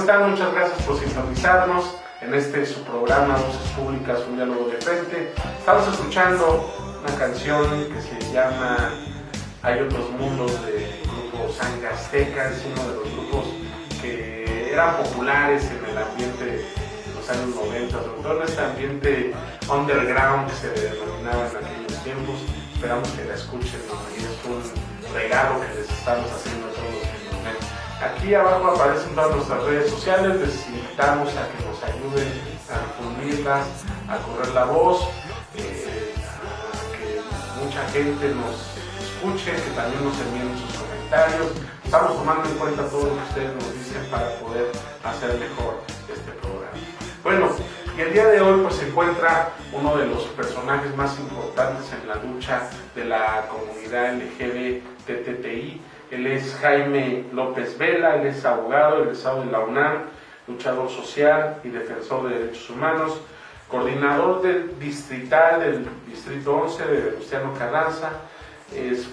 están? Muchas gracias por sintonizarnos en su programa Voces Públicas, un diálogo de frente. Estamos escuchando una canción que se llama Hay otros mundos, del grupo Sangre Azteca. Es uno de los grupos que eran populares en el ambiente de los años 90, sobre todo en este ambiente underground que se denominaba en aquellos tiempos. Esperamos que la escuchen y es un regalo que les estamos haciendo a todos los que nos ven. Aquí abajo aparecen todas nuestras redes sociales, les invitamos a que nos ayuden a difundirlas, a correr la voz, a que mucha gente nos escuche, que también nos envíen sus comentarios. Estamos tomando en cuenta todo lo que ustedes nos dicen para poder hacer mejor este programa. Bueno, y el día de hoy pues se encuentra uno de los personajes más importantes en la lucha de la comunidad LGBTTI. Él es Jaime López Vela, él es abogado, egresado de la UNAM, luchador social y defensor de derechos humanos, coordinador del distrital del Distrito 11 de Venustiano Carranza,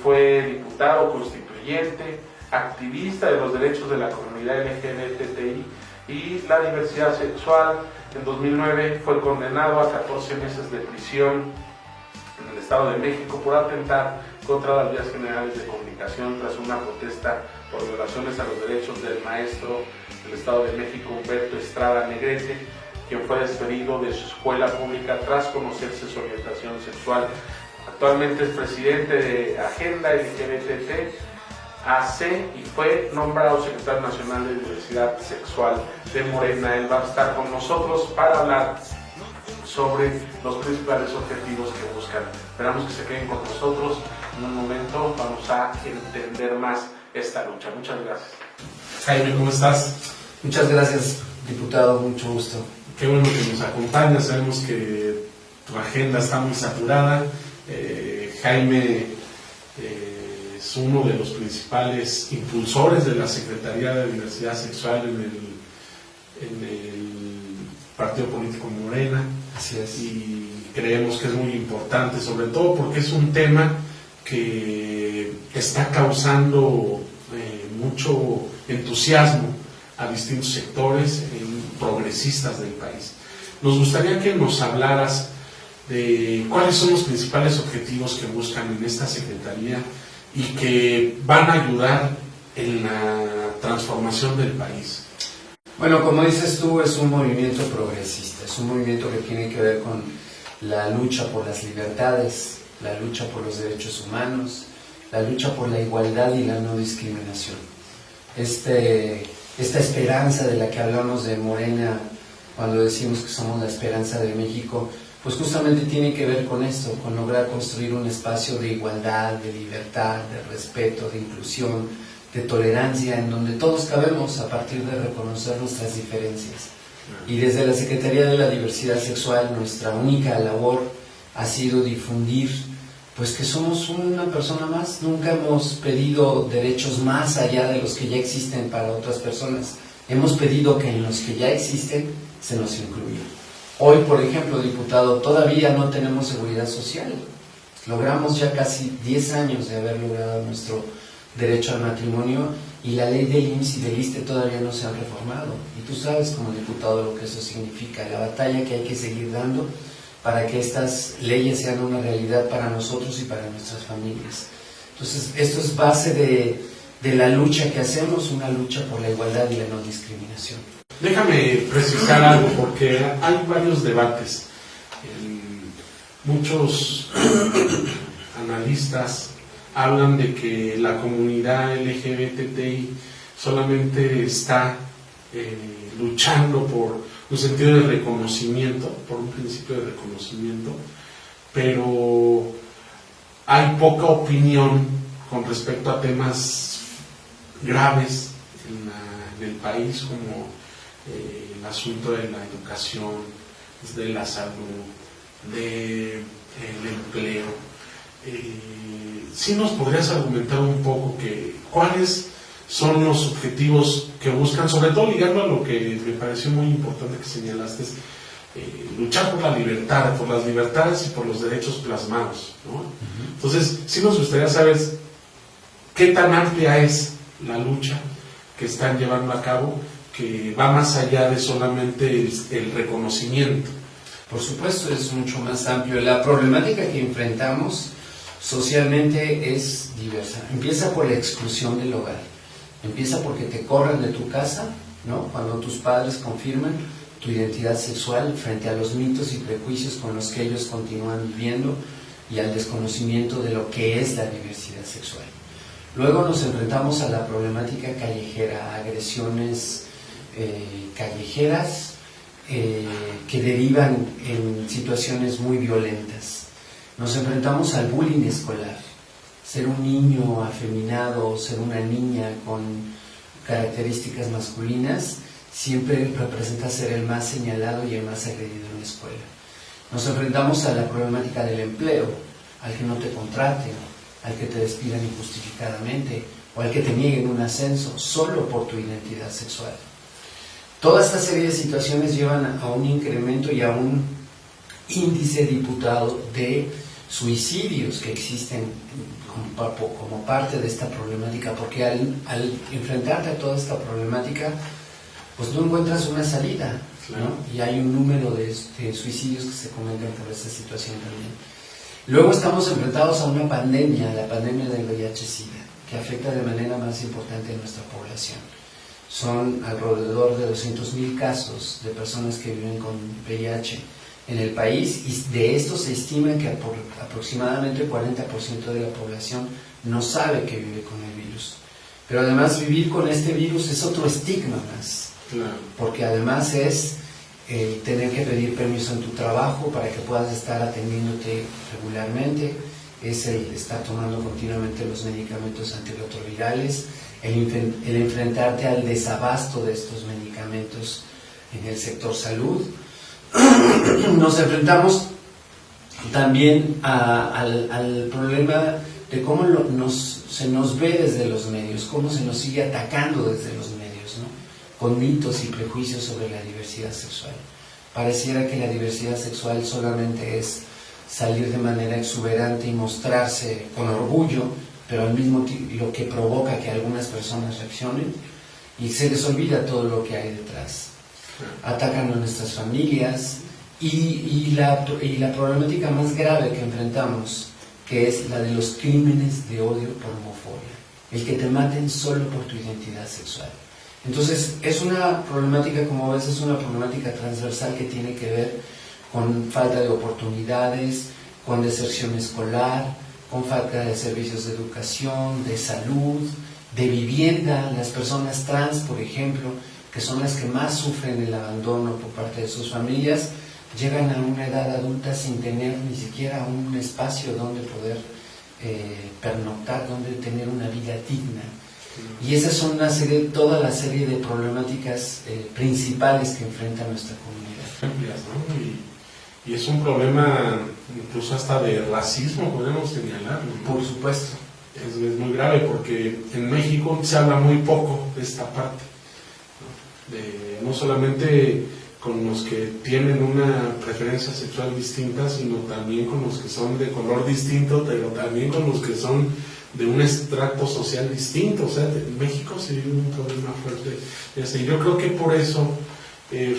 fue diputado constituyente, activista de los derechos de la comunidad LGBTI y la diversidad sexual. En 2009 fue condenado a 14 meses de prisión en el Estado de México por atentar contra las vías generales de comunicación tras una protesta por violaciones a los derechos del maestro del Estado de México, Humberto Estrada Negrete, quien fue despedido de su escuela pública tras conocerse su orientación sexual. Actualmente es presidente de Agenda LGBT AC y fue nombrado secretario nacional de diversidad sexual de Morena. Él va a estar con nosotros para hablar sobre los principales objetivos que buscan. Esperamos que se queden con nosotros. En un momento vamos a entender más esta lucha. Muchas gracias. Jaime, ¿cómo estás? Muchas gracias, diputado, mucho gusto. Qué bueno que nos acompañas, sabemos que tu agenda está muy saturada. Jaime es uno de los principales impulsores de la Secretaría de Diversidad Sexual en el Partido Político Morena. Así es. Y creemos que es muy importante, sobre todo porque es un tema que está causando mucho entusiasmo a distintos sectores progresistas del país. Nos gustaría que nos hablaras de cuáles son los principales objetivos que buscan en esta Secretaría y que van a ayudar en la transformación del país. Bueno, como dices tú, es un movimiento progresista, es un movimiento que tiene que ver con la lucha por las libertades, la lucha por los derechos humanos, la lucha por la igualdad y la no discriminación. Esta esperanza de la que hablamos de Morena cuando decimos que somos la esperanza de México, pues justamente tiene que ver con esto, con lograr construir un espacio de igualdad, de libertad, de respeto, de inclusión, de tolerancia, en donde todos cabemos a partir de reconocer nuestras diferencias. Y desde la Secretaría de la Diversidad Sexual, nuestra única labor ha sido difundir pues que somos una persona más. Nunca hemos pedido derechos más allá de los que ya existen para otras personas. Hemos pedido que en los que ya existen se nos incluya. Hoy, por ejemplo, diputado, todavía no tenemos seguridad social. Logramos ya casi 10 años de haber logrado nuestro derecho al matrimonio y la ley del IMSS y del ISSSTE todavía no se han reformado. Y tú sabes como diputado lo que eso significa, la batalla que hay que seguir dando para que estas leyes sean una realidad para nosotros y para nuestras familias. Entonces, esto es base de la lucha que hacemos, una lucha por la igualdad y la no discriminación. Déjame precisar algo, porque hay varios debates. Muchos analistas hablan de que la comunidad LGBTI solamente está luchando por un sentido de reconocimiento, por un principio de reconocimiento, pero hay poca opinión con respecto a temas graves en el país, como el asunto de la educación, de la salud, del empleo. ¿Sí nos podrías argumentar un poco cuáles son los objetivos que buscan, sobre todo ligando a lo que me pareció muy importante que señalaste, luchar por la libertad, por las libertades y por los derechos plasmados, ¿no? Entonces, sí nos gustaría saber qué tan amplia es la lucha que están llevando a cabo que va más allá de solamente el reconocimiento. Por supuesto, es mucho más amplio. La problemática que enfrentamos socialmente es diversa. Empieza por la exclusión del hogar. Empieza porque te corren de tu casa, ¿no? Cuando tus padres confirman tu identidad sexual frente a los mitos y prejuicios con los que ellos continúan viviendo y al desconocimiento de lo que es la diversidad sexual. Luego nos enfrentamos a la problemática callejera, agresiones callejeras que derivan en situaciones muy violentas. Nos enfrentamos al bullying escolar. Ser un niño afeminado, ser una niña con características masculinas, siempre representa ser el más señalado y el más agredido en la escuela. Nos enfrentamos a la problemática del empleo, al que no te contraten, al que te despidan injustificadamente o al que te nieguen un ascenso solo por tu identidad sexual. Toda esta serie de situaciones llevan a un incremento y a un índice diputado de suicidios que existen como parte de esta problemática, porque al enfrentarte a toda esta problemática, pues no encuentras una salida, ¿no? Y hay un número de suicidios que se cometen por esta situación también. Luego estamos enfrentados a una pandemia, la pandemia del VIH-Sida, que afecta de manera más importante a nuestra población. Son alrededor de 200,000 casos de personas que viven con VIH en el país, y de estos se estima que aproximadamente 40% de la población no sabe que vive con el virus. Pero además vivir con este virus es otro estigma más, claro, porque además es tener que pedir permiso en tu trabajo para que puedas estar atendiéndote regularmente, es el estar tomando continuamente los medicamentos antirretrovirales, el enfrentarte al desabasto de estos medicamentos en el sector salud. Nos enfrentamos también al problema de cómo se nos ve desde los medios, cómo se nos sigue atacando desde los medios, ¿no? Con mitos y prejuicios sobre la diversidad sexual. Pareciera que la diversidad sexual solamente es salir de manera exuberante y mostrarse con orgullo, pero al mismo tiempo lo que provoca que algunas personas reaccionen y se les olvida todo lo que hay detrás. Atacan a nuestras familias y la problemática más grave que enfrentamos, que es la de los crímenes de odio por homofobia, el que te maten solo por tu identidad sexual. Entonces es una problemática, como ves, es una problemática transversal que tiene que ver con falta de oportunidades, con deserción escolar, con falta de servicios de educación, de salud, de vivienda. Las personas trans, por ejemplo, que son las que más sufren el abandono por parte de sus familias, llegan a una edad adulta sin tener ni siquiera un espacio donde poder pernoctar, donde tener una vida digna. Y esas son toda la serie de problemáticas principales que enfrenta nuestra comunidad. ¿No? Y es un problema incluso hasta de racismo, podemos señalarlo, ¿no? Por supuesto. Es muy grave porque en México se habla muy poco de esta parte, ¿no? No solamente con los que tienen una preferencia sexual distinta, sino también con los que son de color distinto, pero también con los que son de un estrato social distinto. O sea, en México se vive un problema fuerte. Yo creo que por eso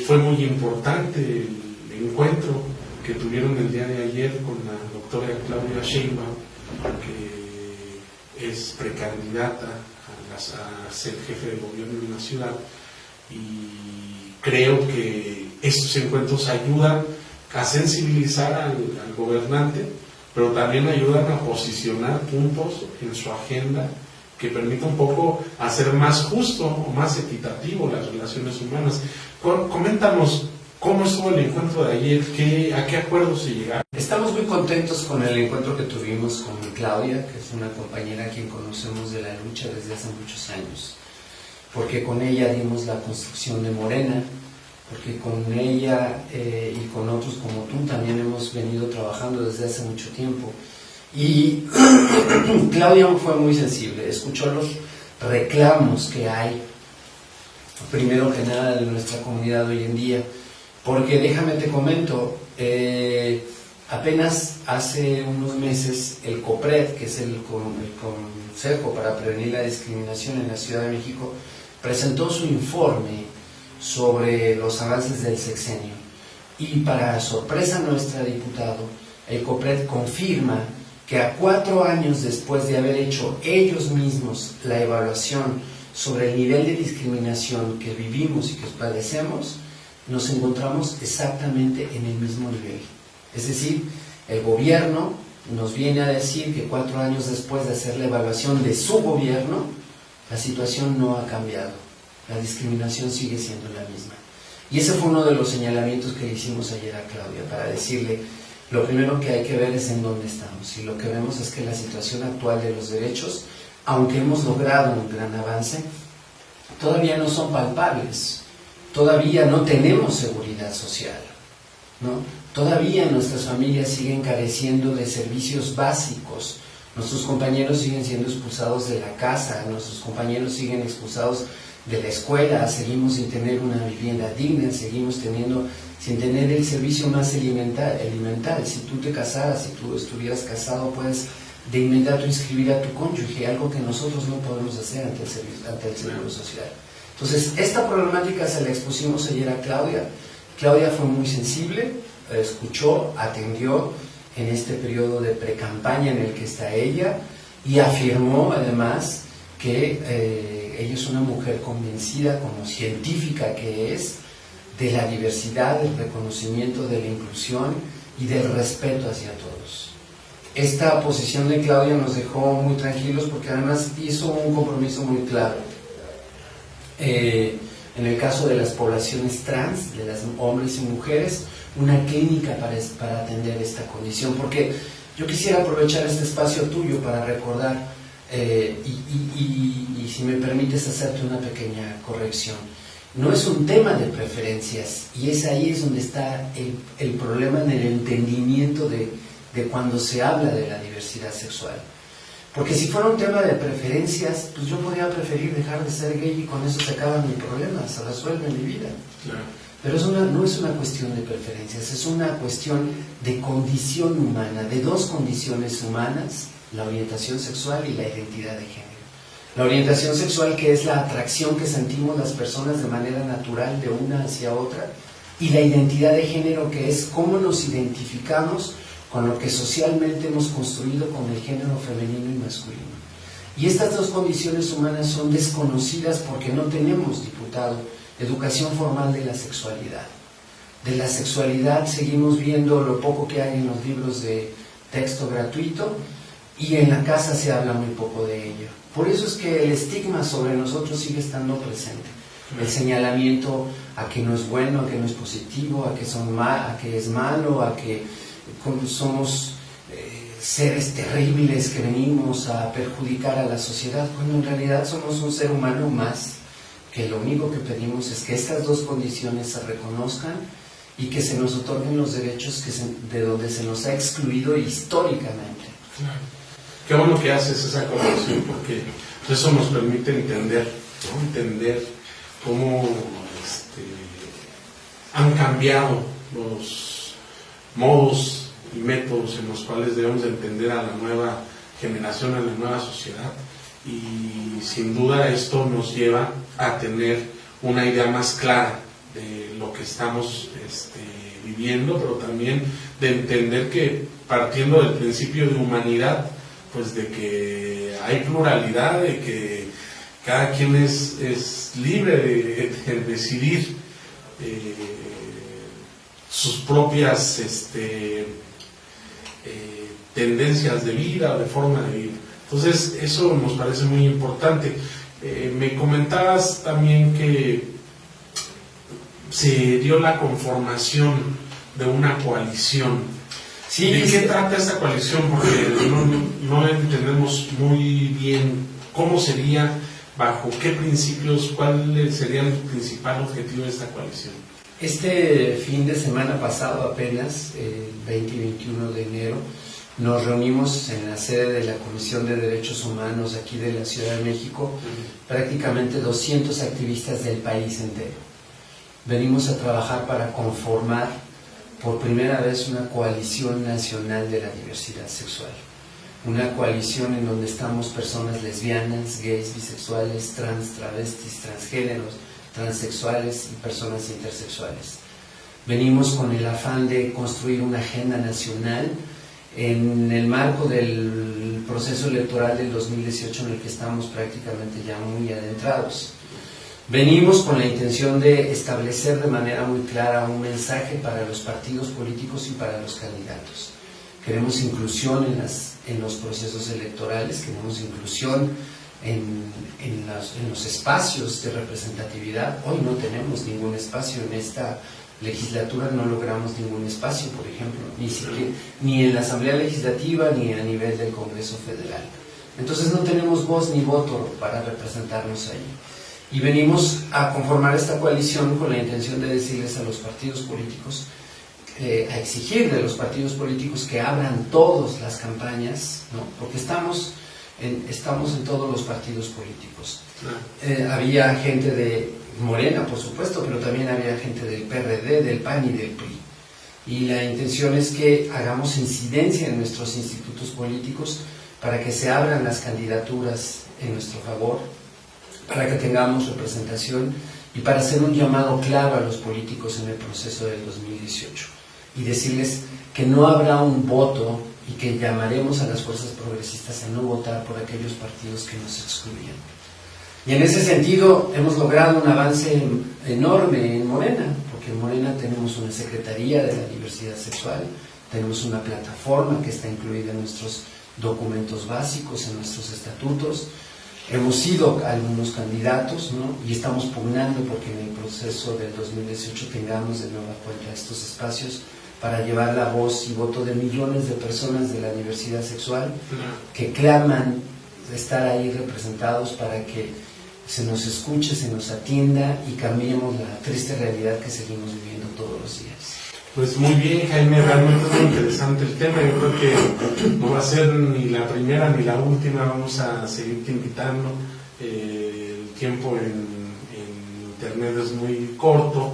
fue muy importante el encuentro que tuvieron el día de ayer con la doctora Claudia Sheinbaum, que es precandidata a ser jefe de gobierno de la ciudad, y creo que estos encuentros ayudan a sensibilizar al gobernante, pero también ayudan a posicionar puntos en su agenda que permita un poco hacer más justo o más equitativo las relaciones humanas. Coméntanos cómo estuvo el encuentro de ayer, a qué acuerdos se llegaron. Estamos muy contentos con el encuentro que tuvimos con Claudia, que es una compañera a quien conocemos de la lucha desde hace muchos años, porque con ella dimos la construcción de Morena, porque con ella y con otros como tú también hemos venido trabajando desde hace mucho tiempo. Y Claudia fue muy sensible, escuchó los reclamos que hay, primero que nada, de nuestra comunidad hoy en día, porque déjame te comento, apenas hace unos meses el COPRED, que es el Consejo para Prevenir la Discriminación en la Ciudad de México, presentó su informe sobre los avances del sexenio. Y para sorpresa nuestra, diputado, el COPRED confirma que a 4 años después de haber hecho ellos mismos la evaluación sobre el nivel de discriminación que vivimos y que padecemos, nos encontramos exactamente en el mismo nivel. Es decir, el gobierno nos viene a decir que 4 años después de hacer la evaluación de su gobierno, la situación no ha cambiado. La discriminación sigue siendo la misma. Y ese fue uno de los señalamientos que le hicimos ayer a Claudia, para decirle, lo primero que hay que ver es en dónde estamos. Y lo que vemos es que la situación actual de los derechos, aunque hemos logrado un gran avance, todavía no son palpables. Todavía no tenemos seguridad social, ¿no? Todavía nuestras familias siguen careciendo de servicios básicos. Nuestros compañeros siguen siendo expulsados de la casa, nuestros compañeros siguen expulsados de la escuela, seguimos sin tener una vivienda digna, seguimos sin tener el servicio más elemental. Si tú te casaras, si tú estuvieras casado, puedes de inmediato inscribir a tu cónyuge, algo que nosotros no podemos hacer ante el Seguro Social. Entonces, esta problemática se la expusimos ayer a Claudia. Claudia fue muy sensible, escuchó, atendió en este periodo de precampaña en el que está ella, y afirmó además que ella es una mujer convencida, como científica que es, de la diversidad, del reconocimiento de la inclusión y del respeto hacia todos. Esta posición de Claudia nos dejó muy tranquilos porque además hizo un compromiso muy claro. En el caso de las poblaciones trans, de las hombres y mujeres, una clínica para atender esta condición, porque yo quisiera aprovechar este espacio tuyo para recordar, y si me permites hacerte una pequeña corrección. No es un tema de preferencias, y ahí es donde está el problema en el entendimiento de cuando se habla de la diversidad sexual. Porque si fuera un tema de preferencias, pues yo podría preferir dejar de ser gay y con eso se acaban mis problemas, se resuelve mi vida. Claro. Pero no es una cuestión de preferencias, es una cuestión de condición humana, de dos condiciones humanas, la orientación sexual y la identidad de género. La orientación sexual, que es la atracción que sentimos las personas de manera natural de una hacia otra, y la identidad de género, que es cómo nos identificamos con lo que socialmente hemos construido con el género femenino y masculino. Y estas dos condiciones humanas son desconocidas porque no tenemos, diputado, educación formal de la sexualidad. De la sexualidad seguimos viendo lo poco que hay en los libros de texto gratuito, y en la casa se habla muy poco de ello. Por eso es que el estigma sobre nosotros sigue estando presente. El señalamiento a que no es bueno, a que no es positivo, a que es malo, a que somos seres terribles que venimos a perjudicar a la sociedad, cuando en realidad somos un ser humano más, que lo único que pedimos es que estas dos condiciones se reconozcan y que se nos otorguen los derechos de donde se nos ha excluido históricamente. Claro. Qué bueno que haces esa corrección, porque eso nos permite entender, ¿no? Entender cómo han cambiado los modos y métodos en los cuales debemos de entender a la nueva generación, a la nueva sociedad, y sin duda esto nos lleva a tener una idea más clara de lo que estamos viviendo, pero también de entender que partiendo del principio de humanidad, pues de que hay pluralidad, de que cada quien es libre de decidir sus propias tendencias de vida o de forma de vida. Entonces eso nos parece muy importante. Me comentabas también que se dio la conformación de una coalición. Sí, ¿De qué trata esta coalición? Porque no entendemos muy bien cómo sería, bajo qué principios, cuál sería el principal objetivo de esta coalición. Este fin de semana pasado apenas, el 20 y 21 de enero, nos reunimos en la sede de la Comisión de Derechos Humanos aquí de la Ciudad de México, prácticamente 200 activistas del país entero. Venimos a trabajar para conformar por primera vez una coalición nacional de la diversidad sexual. Una coalición en donde estamos personas lesbianas, gays, bisexuales, trans, travestis, transgéneros, transexuales y personas intersexuales. Venimos con el afán de construir una agenda nacional en el marco del proceso electoral del 2018 en el que estamos prácticamente ya muy adentrados. Venimos con la intención de establecer de manera muy clara un mensaje para los partidos políticos y para los candidatos. Queremos inclusión en los procesos electorales, queremos inclusión en los espacios de representatividad. Hoy no tenemos ningún espacio en esta legislatura, no logramos ningún espacio, por ejemplo, ni en la Asamblea Legislativa ni a nivel del Congreso Federal. Entonces no tenemos voz ni voto para representarnos ahí. Y venimos a conformar esta coalición con la intención de decirles a los partidos políticos, a exigir de los partidos políticos que abran todas las campañas, ¿no? Porque estamos en todos los partidos políticos. Había gente de Morena, por supuesto, pero también había gente del PRD, del PAN y del PRI. Y la intención es que hagamos incidencia en nuestros institutos políticos para que se abran las candidaturas en nuestro favor, para que tengamos representación y para hacer un llamado claro a los políticos en el proceso del 2018 y decirles que no habrá un voto y que llamaremos a las fuerzas progresistas a no votar por aquellos partidos que nos excluyan. Y en ese sentido hemos logrado un avance enorme en Morena, porque en Morena tenemos una Secretaría de la Diversidad Sexual, tenemos una plataforma que está incluida en nuestros documentos básicos, en nuestros estatutos. Hemos sido algunos candidatos, ¿no? Y estamos pugnando porque en el proceso del 2018 tengamos de nueva cuenta estos espacios para llevar la voz y voto de millones de personas de la diversidad sexual que claman estar ahí representados para que se nos escuche, se nos atienda y cambiemos la triste realidad que seguimos viviendo todos los días. Pues muy bien, Jaime, realmente es muy interesante el tema. Yo creo que no va a ser ni la primera ni la última, vamos a seguirte invitando. El tiempo en internet es muy corto,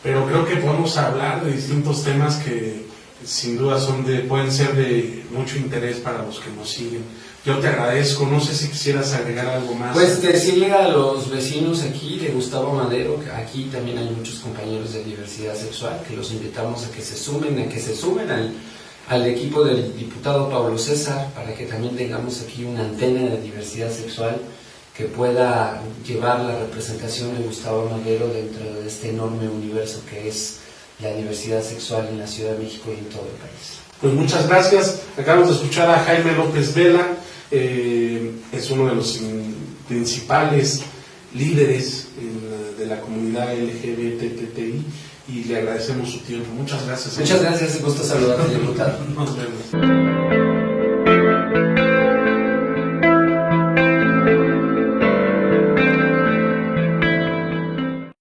pero creo que podemos hablar de distintos temas que sin duda pueden ser de mucho interés para los que nos siguen. Yo te agradezco, no sé si quisieras agregar algo más. Pues decirle a los vecinos aquí de Gustavo Madero, que aquí también hay muchos compañeros de diversidad sexual, que los invitamos a que se sumen al equipo del diputado Pablo César, para que también tengamos aquí una antena de diversidad sexual que pueda llevar la representación de Gustavo Madero dentro de este enorme universo que es la diversidad sexual en la Ciudad de México y en todo el país. Pues muchas gracias. Acabamos de escuchar a Jaime López Vela, es uno de los principales líderes de la comunidad LGBTTI y le agradecemos su tiempo. Muchas gracias. Muchas gracias, gusto saludarte, diputado. Nos vemos.